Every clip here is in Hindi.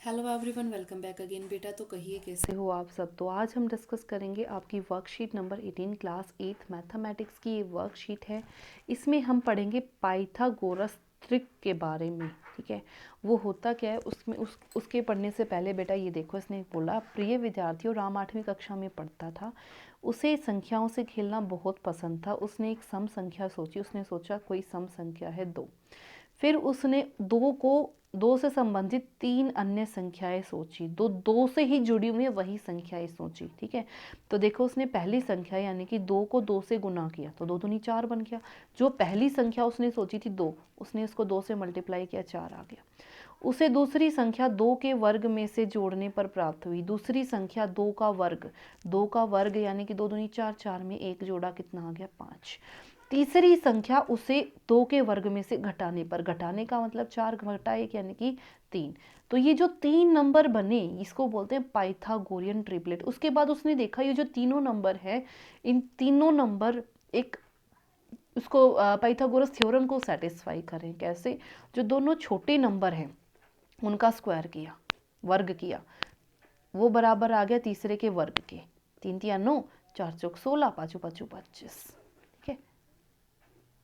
Hello everyone, welcome back again बेटा। तो कहिए कैसे हो आप सब। तो आज हम डिस्कस करेंगे आपकी वर्कशीट नंबर 18 क्लास 8 मैथमेटिक्स की ये वर्कशीट है। इसमें हम पढ़ेंगे पाइथागोरस ट्रिक के बारे में। ठीक है, वो होता क्या है उसमें उसके पढ़ने से पहले बेटा ये देखो, इसने बोला प्रिय विद्यार्थियों, राम 8वीं कक्षा में पढ़ता था, उसे संख्याओं से खेलना बहुत पसंद था। उसने एक सम संख्या सोची, उसने सोचा कोई सम संख्या है 2। फिर उसने दो से संबंधित 3 अन्य संख्याएं सोची, दो से ही जुड़ी हुई वही संख्याएं सोची। ठीक है, तो देखो उसने पहली संख्या यानी कि 2 को 2 से गुना किया तो 2 दूनी 4 बन गया। जो पहली संख्या उसने सोची थी 2, उसने इसको 2 से मल्टीप्लाई किया, 4 आ गया। उसे दूसरी संख्या 2 के वर्ग में से जोड़ने पर प्राप्त हुई दूसरी संख्या 2 का वर्ग। 2 का वर्ग यानी कि 2 दूनी 4, 4 में 1 जोड़ा, कितना आ गया 5। तीसरी संख्या उसे 2 के वर्ग में से घटाने पर, घटाने का मतलब 4 घटा 1 यानी कि 3। तो ये जो 3 नंबर बने इसको बोलते हैं पाइथागोरियन ट्रिपलेट। उसके बाद उसने देखा ये जो तीनों नंबर है, इन तीनों नंबर एक उसको पाइथागोरस थ्योरम को सेटिस्फाई करें। कैसे? जो दोनों छोटे नंबर हैं उनका स्क्वायर किया, वर्ग किया, वो बराबर आ गया तीसरे के वर्ग के। 3 3 9, 4 चौक 16, पाँचों पाँचों 25। ठीक है,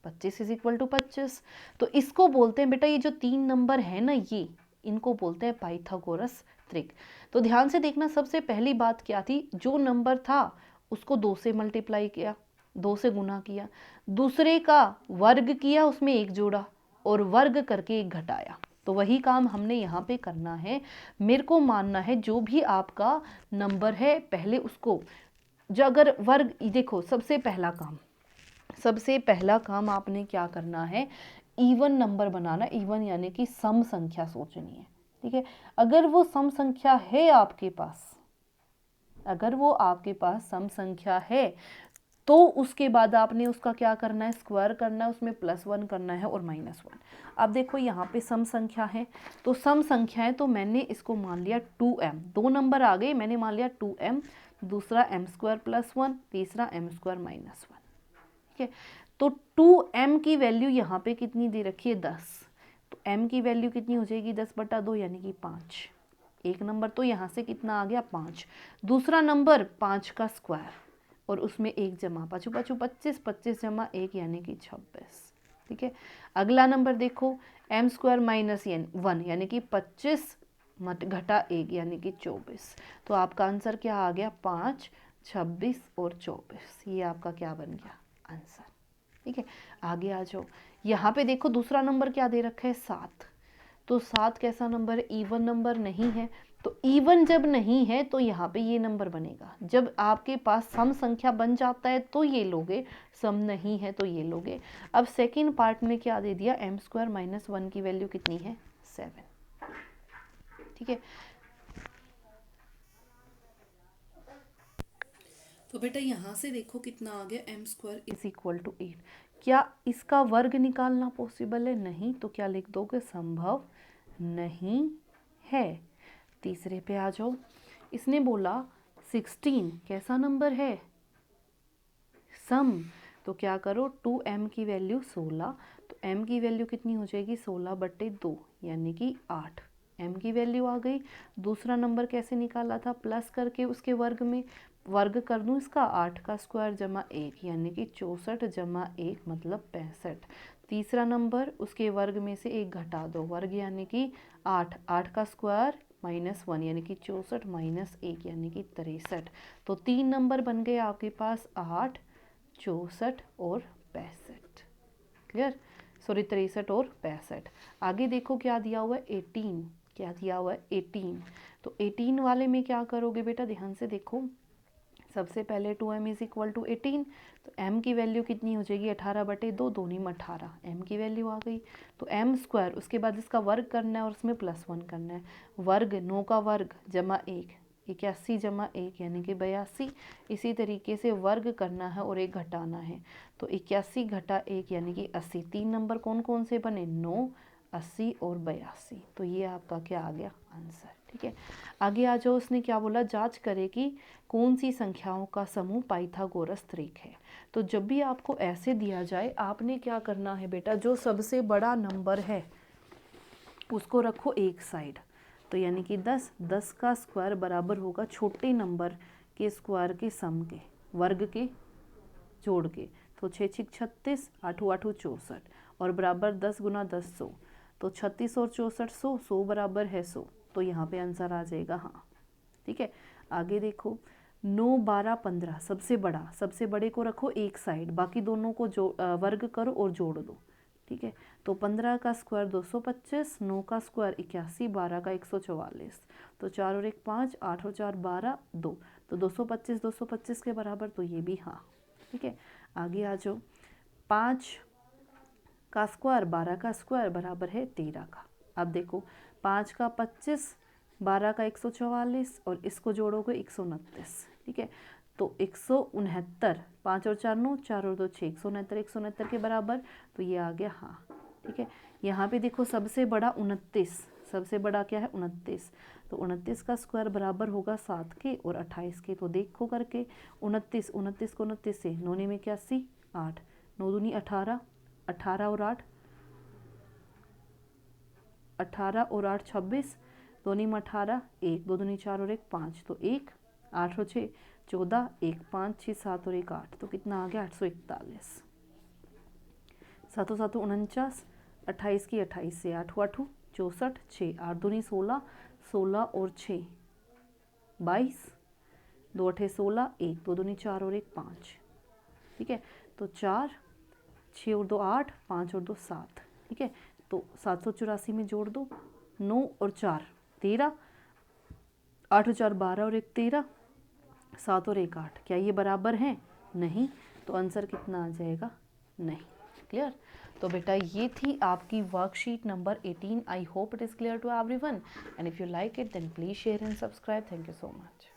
25 इज इक्वल टू 25। तो इसको बोलते हैं बेटा, ये जो 3 नंबर है ना, ये इनको बोलते हैं पाइथागोरस त्रिक। तो ध्यान से देखना, सबसे पहली बात क्या थी, जो नंबर था उसको 2 से मल्टीप्लाई किया, 2 से गुना किया, दूसरे का वर्ग किया, उसमें 1 जोड़ा और वर्ग करके 1 घटाया। तो वही काम हमने यहाँ पे करना है। मेरे को मानना है जो भी आपका नंबर है पहले उसको, जो अगर वर्ग, देखो सबसे पहला काम आपने क्या करना है, इवन नंबर बनाना। इवन यानी कि सम संख्या सोचनी है। ठीक है, अगर वो सम संख्या है आपके पास, अगर वो आपके पास सम संख्या है तो उसके बाद आपने उसका क्या करना है, स्क्वायर करना है, उसमें +1 करना है और -1। अब देखो यहाँ पे सम संख्या है, तो सम संख्या है तो मैंने इसको मान लिया 2m। 2 नंबर आ गए, मैंने मान लिया 2m, दूसरा m² +1, तीसरा m² -1। ठीक है, तो 2m की वैल्यू यहाँ पे कितनी दे रखी है, 10। तो m की वैल्यू कितनी हो जाएगी, 10/2 यानी कि 5। एक नंबर तो यहाँ से कितना आ गया, 5। दूसरा नंबर 5 का स्क्वायर और उसमें 1 जमा, पाँचों पाँचों 25, 25 जमा 1 यानी कि 26। ठीक है, अगला नंबर देखो, m² -1 यानी कि 25 मत घटा 1 यानी कि 24। तो आपका आंसर क्या आ गया, 5, 26 और 24। ये आपका क्या बन गया, आंसर। ठीक है, आगे आ जाओ। यहाँ पे देखो दूसरा नंबर क्या दे रखा है, 7। तो 7 कैसा नंबर है, इवन नंबर नहीं है। तो इवन जब नहीं है तो यहाँ पे ये नंबर बनेगा। जब आपके पास सम संख्या बन जाता है तो ये लोगे, सम नहीं है तो ये लोगे। अब सेकेंड पार्ट में क्या दे दिया, m² -1 की वैल्यू कितनी है, 7। ठीक है, तो बेटा यहाँ से देखो कितना आ गया, m² इज इक्वल टू 8। क्या इसका वर्ग निकालना पॉसिबल है, नहीं। तो क्या लिख दोगे, संभव नहीं है। तीसरे पे आ जाओ, इसने बोला 16 कैसा नंबर है, सम। तो क्या करो, 2m की वैल्यू 16, तो m की वैल्यू कितनी हो जाएगी, 16/2 यानी कि 8। m की वैल्यू आ गई। दूसरा नंबर कैसे निकाला था, प्लस करके उसके वर्ग में वर्ग कर दूँ इसका, 8 का स्क्वायर जमा 1 यानी कि 64 जमा 1 मतलब 65। तीसरा नंबर उसके वर्ग में से 1 घटा दो, वर्ग यानी कि 8, 8 का स्क्वायर -1 यानी कि 64 -1 यानी कि 63। तो 3 नंबर बन गए आपके पास, 8, 64 और 65। क्लियर, सॉरी 63 और 65। आगे देखो क्या दिया हुआ है, 18। क्या दिया हुआ है, 18। तो 18 वाले में क्या करोगे बेटा, ध्यान से देखो। सबसे पहले 2m इज इक्वल टू 18, तो m की वैल्यू कितनी हो जाएगी, 18/2, 2 में 18, m की वैल्यू आ गई। तो m², उसके बाद इसका वर्ग करना है और उसमें +1 करना है। वर्ग 9 का वर्ग जमा 1, 81 जमा 1 यानी कि 82। इसी तरीके से वर्ग करना है और 1 घटाना है। तो 81 घटा 1 यानी कि 80। 3 नंबर कौन कौन से बने, 9, 80 और 82। तो ये आपका क्या आ गया, आंसर। ठीक है, आगे आ जाओ। उसने क्या बोला, जांच करे कि कौन सी संख्याओं का समूह पाइथागोरस त्रिक है। तो जब भी आपको ऐसे दिया जाए, आपने क्या करना है बेटा, जो सबसे बड़ा नंबर है उसको रखो एक साइड, तो यानी कि 10, 10 का स्क्वायर बराबर होगा छोटे नंबर के स्क्वायर के सम के, वर्ग के जोड़ के। तो 6 6 36, 8 8 64 और बराबर 10 गुना 10 100। तो 36 और 64 100, 100 बराबर है 100। तो यहाँ पे आंसर आ जाएगा हाँ। ठीक है, आगे देखो 9 12 15 सबसे बड़ा, सबसे बड़े को रखो एक साइड, बाकी दोनों को वर्ग करो और जोड़ दो। ठीक है, तो 15 का स्क्वायर 225, 9 का स्क्वायर 81, 12 का 144। तो 4 और 1 5, 8 और 4 12, 2। तो 225 225 के बराबर, तो ये भी हाँ। ठीक है, आगे आ जाओ। 5 का स्क्वायर 12 का स्क्वायर बराबर है 13 का। अब देखो 5 का 25, 12 का 144 और इसको जोड़ोगे 129। ठीक है, तो 169, 5 और 4 9, 4 और 2 6, 169 169 के बराबर। तो ये आ गया हाँ। ठीक है, यहाँ पे देखो सबसे बड़ा 29, सबसे बड़ा क्या है 29। तो 29 का स्क्वायर बराबर होगा 7 के और 28 के। तो देखो करके 29, 29 को 29 से 9 में 81, 8, 9 दूनी 18, 18 और 8, 18 और 8 26, दोनों में 18, 1 2 दूनी 4 और 1 5, तो 1 8 और 6 14, 1 5 6 7 और 1 8। तो कितना आ गया 841। 7 7 49, 28 की 28 से 8 8 64, 6 8 दूनी 16, 16 और 6 22, 2 8 16, 1 2 दूनी 4 और 1 5। ठीक है, तो 4 6 और 2 8, 5 और 2 7। ठीक है, तो 784 में जोड़ दो, 9 और 4 13, 8 और 4 12 और 1 13, 7 और 1 8। क्या ये बराबर हैं? नहीं। तो आंसर कितना आ जाएगा? नहीं। क्लियर? तो बेटा ये थी आपकी worksheet number 18। I hope it is clear to everyone, and if you like it then please share and subscribe. Thank you so much.